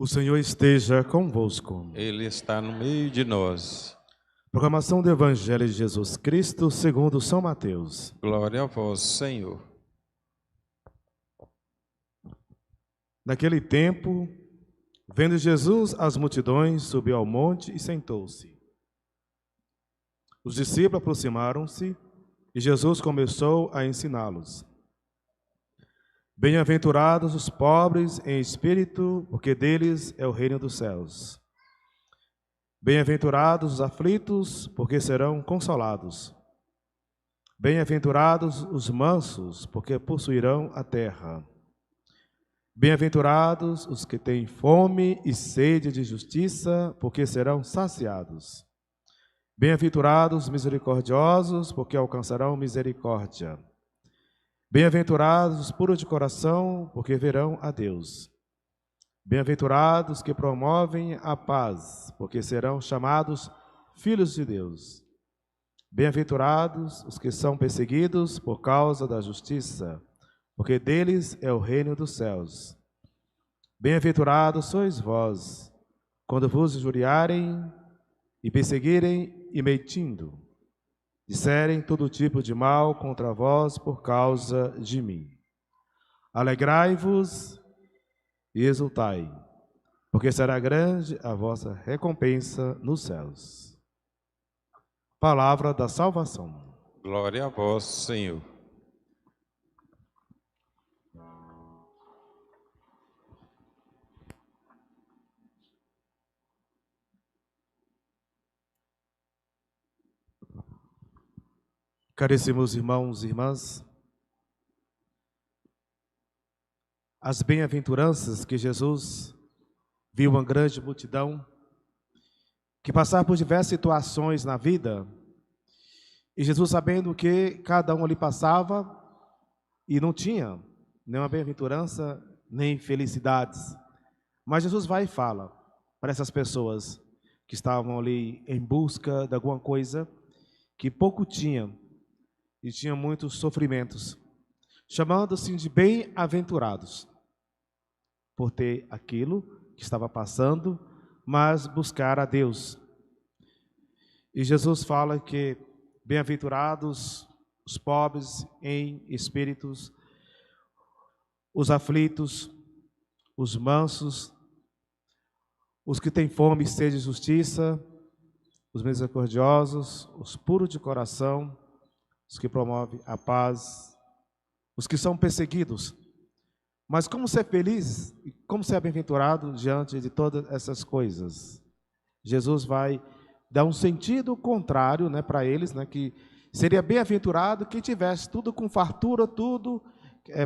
O Senhor esteja convosco. Ele está no meio de nós. Proclamação do Evangelho de Jesus Cristo segundo São Mateus. Glória a vós, Senhor. Naquele tempo, vendo Jesus as multidões, subiu ao monte e sentou-se. Os discípulos aproximaram-se e Jesus começou a ensiná-los. Bem-aventurados os pobres em espírito, porque deles é o reino dos céus. Bem-aventurados os aflitos, porque serão consolados. Bem-aventurados os mansos, porque possuirão a terra. Bem-aventurados os que têm fome e sede de justiça, porque serão saciados. Bem-aventurados os misericordiosos, porque alcançarão misericórdia. Bem-aventurados os puros de coração, porque verão a Deus. Bem-aventurados que promovem a paz, porque serão chamados filhos de Deus. Bem-aventurados os que são perseguidos por causa da justiça, porque deles é o reino dos céus. Bem-aventurados sois vós, quando vos injuriarem e perseguirem e mentindo, disserem todo tipo de mal contra vós por causa de mim. Alegrai-vos e exultai, porque será grande a vossa recompensa nos céus. Palavra da salvação. Glória a vós, Senhor. Caríssimos irmãos e irmãs, as bem-aventuranças que Jesus viu uma grande multidão que passava por diversas situações na vida, e Jesus, sabendo que cada um ali passava e não tinha nenhuma bem-aventurança nem felicidades, mas Jesus vai e fala para essas pessoas que estavam ali em busca de alguma coisa que pouco tinham e tinham muitos sofrimentos, chamando-se de bem-aventurados por ter aquilo que estava passando, mas buscar a Deus. E Jesus fala que bem-aventurados os pobres em espíritos, os aflitos, os mansos, os que têm fome e sede de justiça, os misericordiosos, os puros de coração, os que promovem a paz, os que são perseguidos. Mas como ser feliz e como ser bem-aventurado diante de todas essas coisas? Jesus vai dar um sentido contrário, para eles, que seria bem-aventurado quem tivesse tudo com fartura, tudo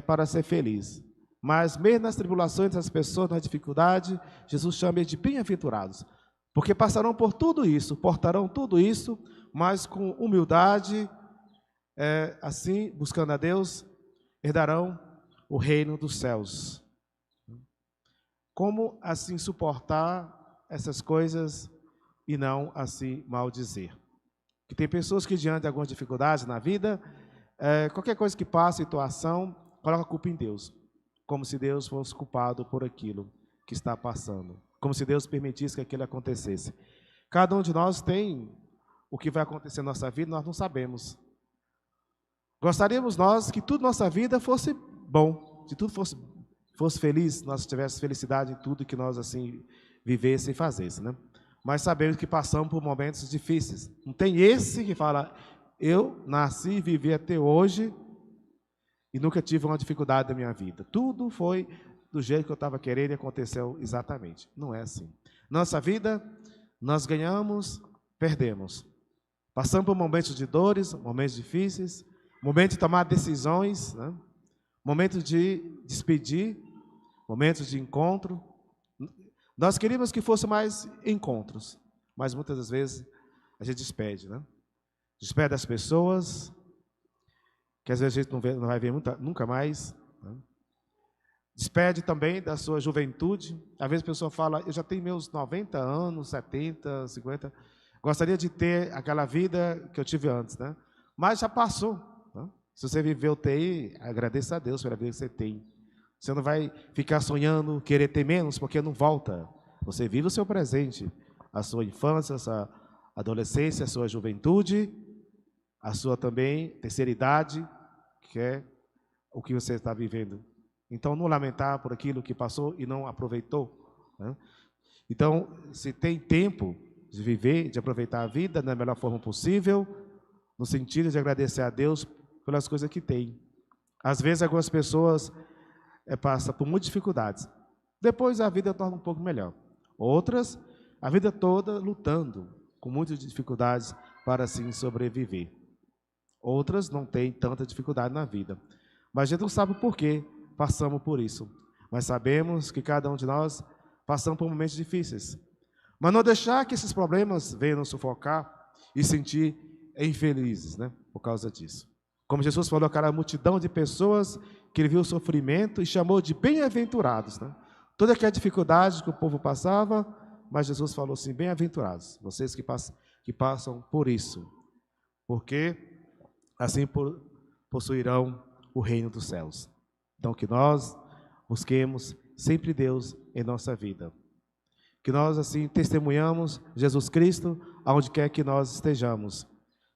para ser feliz. Mas mesmo nas tribulações das pessoas, na dificuldade, Jesus chama eles de bem-aventurados, porque passarão por tudo isso, portarão tudo isso, mas com humildade, assim, buscando a Deus, herdarão o reino dos céus. Como assim suportar essas coisas e não assim maldizer? Que tem pessoas que diante de algumas dificuldades na vida, qualquer coisa que passa, situação, coloca a culpa em Deus, como se Deus fosse culpado por aquilo que está passando, como se Deus permitisse que aquilo acontecesse. Cada um de nós tem o que vai acontecer na nossa vida, nós não sabemos. Gostaríamos nós que tudo na nossa vida fosse bom, se tudo fosse feliz, nós tivéssemos felicidade em tudo que nós assim vivesse e fazesse, Mas sabemos que passamos por momentos difíceis. Não tem esse que fala, eu nasci e vivi até hoje e nunca tive uma dificuldade na minha vida. Tudo foi do jeito que eu estava querendo e aconteceu exatamente. Não é assim. Nossa vida, nós ganhamos, perdemos. Passamos por momentos de dores, momentos difíceis, momentos de tomar decisões, momentos de despedir, momentos de encontro. Nós queríamos que fosse mais encontros, mas muitas das vezes a gente despede, Despede das pessoas, que às vezes a gente não vai ver nunca mais. Despede também da sua juventude. Às vezes a pessoa fala, eu já tenho meus 90 anos, 70, 50, gostaria de ter aquela vida que eu tive antes, Mas já passou. Se você viveu, agradeça a Deus pela vida que você tem. Você não vai ficar sonhando, querer ter menos, porque não volta. Você vive o seu presente, a sua infância, a sua adolescência, a sua juventude, a sua também terceira idade, que é o que você está vivendo. Então, não lamentar por aquilo que passou e não aproveitou, né? Então, se tem tempo de viver, de aproveitar a vida da melhor forma possível, no sentido de agradecer a Deus pelas coisas que tem. Às vezes, algumas pessoas passam por muitas dificuldades. Depois, a vida torna um pouco melhor. Outras, a vida toda lutando com muitas dificuldades para, assim, sobreviver. Outras não têm tanta dificuldade na vida. Mas a gente não sabe o porquê passamos por isso. Mas sabemos que cada um de nós passamos por momentos difíceis. Mas não deixar que esses problemas venham nos sufocar e sentir infelizes, né, por causa disso. Como Jesus falou, aquela multidão de pessoas que ele viu o sofrimento e chamou de bem-aventurados, né? Toda aquela dificuldade que o povo passava, mas Jesus falou assim, bem-aventurados, vocês que passam por isso, porque assim possuirão o reino dos céus. Então, que nós busquemos sempre Deus em nossa vida. Que nós, assim, testemunhamos Jesus Cristo aonde quer que nós estejamos.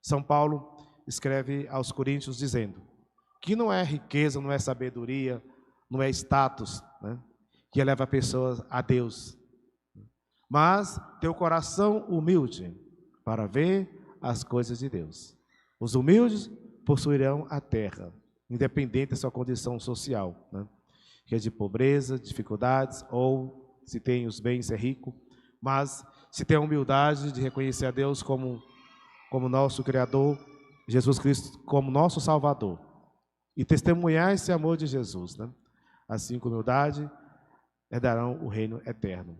São Paulo escreve aos Coríntios dizendo que não é riqueza, não é sabedoria, não é status, né, que eleva pessoas a Deus, mas ter o coração humilde para ver as coisas de Deus. Os humildes possuirão a terra, independente da sua condição social, né, que é de pobreza, dificuldades, ou se tem os bens, é rico, mas se tem a humildade de reconhecer a Deus como nosso Criador, Jesus Cristo como nosso Salvador, e testemunhar esse amor de Jesus, né? Assim, com humildade, herdarão o reino eterno.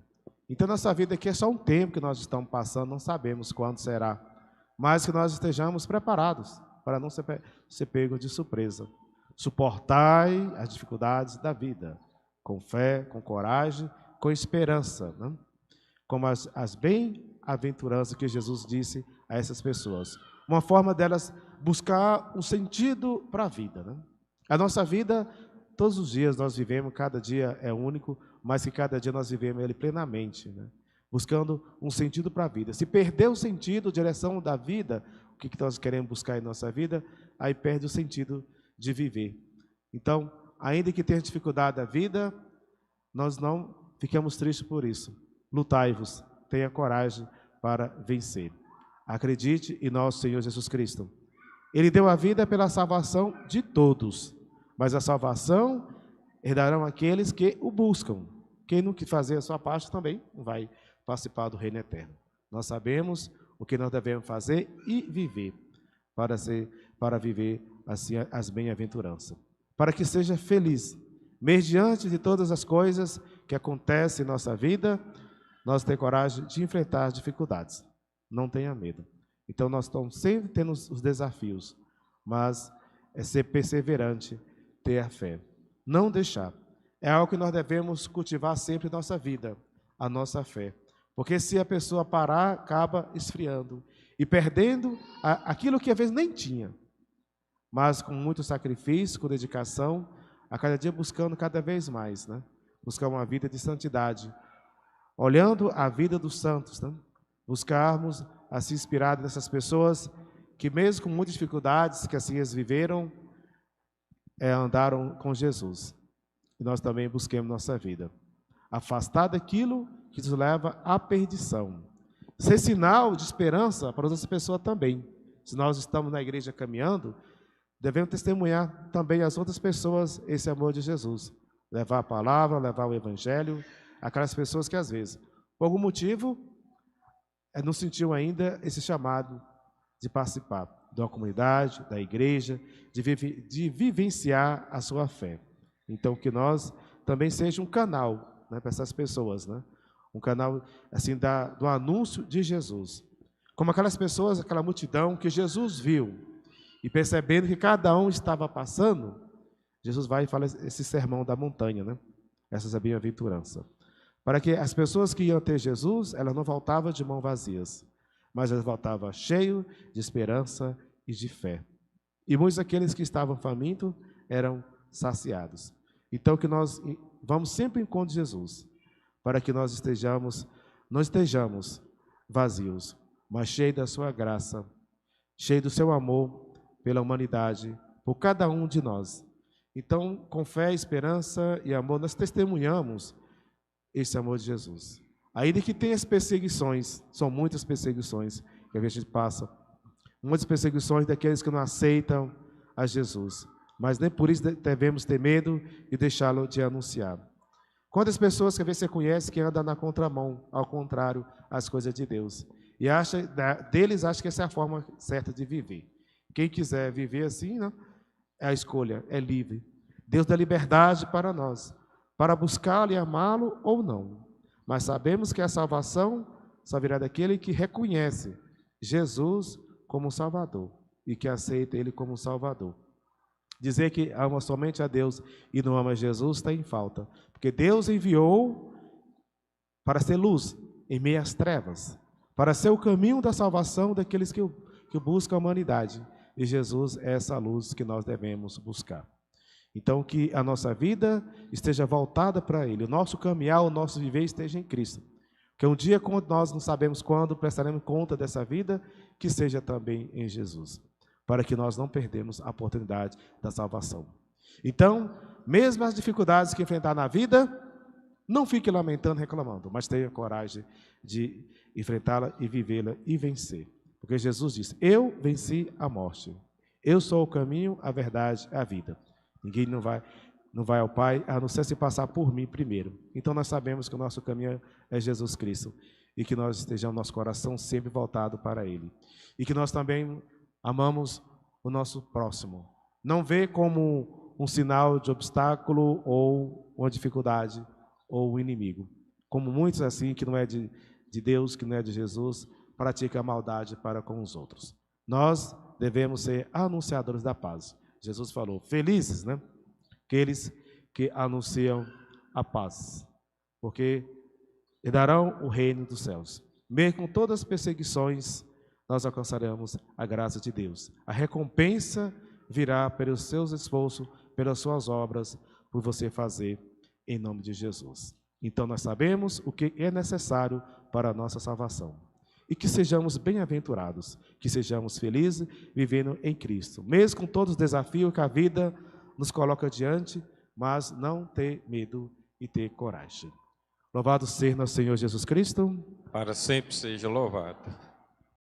Então, nossa vida aqui é só um tempo que nós estamos passando, não sabemos quando será, mas que nós estejamos preparados para não ser pegos de surpresa. Suportai as dificuldades da vida, com fé, com coragem, com esperança, né? Como as bem-aventuranças que Jesus disse a essas pessoas. Uma forma delas buscar um sentido para a vida, né? A nossa vida, todos os dias nós vivemos, cada dia é único, mas que cada dia nós vivemos ele plenamente, né? Buscando um sentido para a vida. Se perder o sentido, a direção da vida, o que nós queremos buscar em nossa vida, aí perde o sentido de viver. Então, ainda que tenha dificuldade da vida, nós não ficamos tristes por isso. Lutai-vos, tenha coragem para vencer. Acredite em nosso Senhor Jesus Cristo. Ele deu a vida pela salvação de todos, mas a salvação herdarão aqueles que o buscam. Quem não fazer a sua parte também não vai participar do reino eterno. Nós sabemos o que nós devemos fazer e viver para viver assim as bem-aventuranças, para que seja feliz, mediante de todas as coisas que acontecem em nossa vida, nós ter coragem de enfrentar as dificuldades. Não tenha medo. Então, nós estamos sempre tendo os desafios, mas é ser perseverante, ter a fé. Não deixar. É algo que nós devemos cultivar sempre em nossa vida, a nossa fé. Porque se a pessoa parar, acaba esfriando e perdendo aquilo que às vezes nem tinha. Mas com muito sacrifício, com dedicação, a cada dia buscando cada vez mais, né? Buscar uma vida de santidade. Olhando a vida dos santos, né? Buscarmos assim inspirado nessas pessoas que mesmo com muitas dificuldades que assim eles viveram, andaram com Jesus. E nós também busquemos nossa vida. Afastar daquilo que nos leva à perdição. Ser sinal de esperança para outras pessoas também. Se nós estamos na igreja caminhando, devemos testemunhar também às outras pessoas esse amor de Jesus. Levar a palavra, levar o evangelho, aquelas pessoas que às vezes, por algum motivo, não sentiu ainda esse chamado de participar de uma comunidade, da igreja, de vivenciar a sua fé. Então, que nós também seja um canal, né, para essas pessoas, né? Um canal assim do anúncio de Jesus. Como aquelas pessoas, aquela multidão que Jesus viu e percebendo que cada um estava passando, Jesus vai e fala esse sermão da montanha, né? Essas é bem-aventurança. Para que as pessoas que iam ter Jesus, elas não voltavam de mãos vazias, mas elas voltavam cheias de esperança e de fé. E muitos daqueles que estavam famintos eram saciados. Então que nós vamos sempre em encontro de Jesus, para que nós não estejamos vazios, mas cheios da sua graça, cheios do seu amor pela humanidade, por cada um de nós. Então, com fé, esperança e amor, nós testemunhamos esse amor de Jesus. Ainda que tenha as perseguições, são muitas perseguições que a gente passa, muitas perseguições daqueles que não aceitam a Jesus, mas nem por isso devemos ter medo e deixá-lo de anunciar. Quantas pessoas que às vezes você conhece que andam na contramão, ao contrário, às coisas de Deus, e acha que essa é a forma certa de viver. Quem quiser viver assim, não, é a escolha, é livre. Deus dá liberdade para nós, para buscá-lo e amá-lo ou não. Mas sabemos que a salvação só virá daquele que reconhece Jesus como Salvador e que aceita Ele como Salvador. Dizer que ama somente a Deus e não ama Jesus está em falta, porque Deus enviou para ser luz em meio às trevas, para ser o caminho da salvação daqueles que buscam a humanidade. E Jesus é essa luz que nós devemos buscar. Então, que a nossa vida esteja voltada para Ele, o nosso caminhar, o nosso viver esteja em Cristo. Que um dia, quando nós não sabemos quando, prestaremos conta dessa vida, que seja também em Jesus, para que nós não perdemos a oportunidade da salvação. Então, mesmo as dificuldades que enfrentar na vida, não fique lamentando, reclamando, mas tenha coragem de enfrentá-la e vivê-la e vencer. Porque Jesus disse, eu venci a morte. Eu sou o caminho, a verdade e a vida. Ninguém não vai ao Pai, a não ser se passar por mim primeiro. Então nós sabemos que o nosso caminho é Jesus Cristo e que nós estejamos nosso coração sempre voltado para Ele. E que nós também amamos o nosso próximo. Não vê como um sinal de obstáculo ou uma dificuldade ou um inimigo. Como muitos assim, que não é de Deus, que não é de Jesus, praticam a maldade para com os outros. Nós devemos ser anunciadores da paz. Jesus falou, felizes, né? Aqueles que anunciam a paz, porque herdarão o reino dos céus. Mesmo com todas as perseguições, nós alcançaremos a graça de Deus. A recompensa virá pelos seus esforços, pelas suas obras, por você fazer em nome de Jesus. Então nós sabemos o que é necessário para a nossa salvação. E que sejamos bem-aventurados, que sejamos felizes vivendo em Cristo. Mesmo com todos os desafios que a vida nos coloca diante, mas não ter medo e ter coragem. Louvado seja nosso Senhor Jesus Cristo. Para sempre seja louvado.